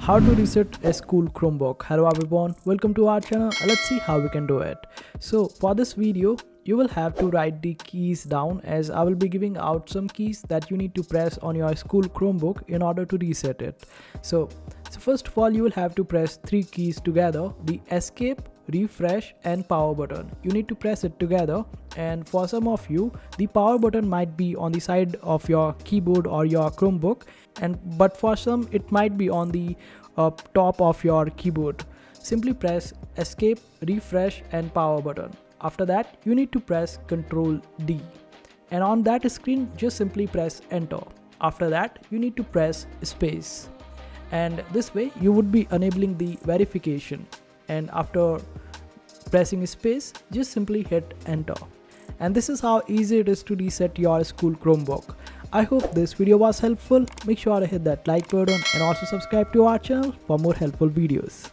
how to reset a school Chromebook. Hello everyone, welcome to our channel. Let's see how we can do it. So for this video you will have to write the keys down, as I will be giving out some keys that you need to press on your school Chromebook in order to reset it. So first of all, you will have to press three keys together: the escape, refresh and power button. You need to press it together, and for some of you the power button might be on the side of your keyboard or your Chromebook, but for some it might be on the top of your keyboard. Simply press escape, refresh and power button. After that you need to press Ctrl D, and on that screen just simply press enter. After that you need to press space, and this way you would be enabling the verification, and after pressing space just simply hit enter. And this is how easy it is to reset your school Chromebook. I hope this video was helpful. Make sure to hit that like button and also subscribe to our channel for more helpful videos.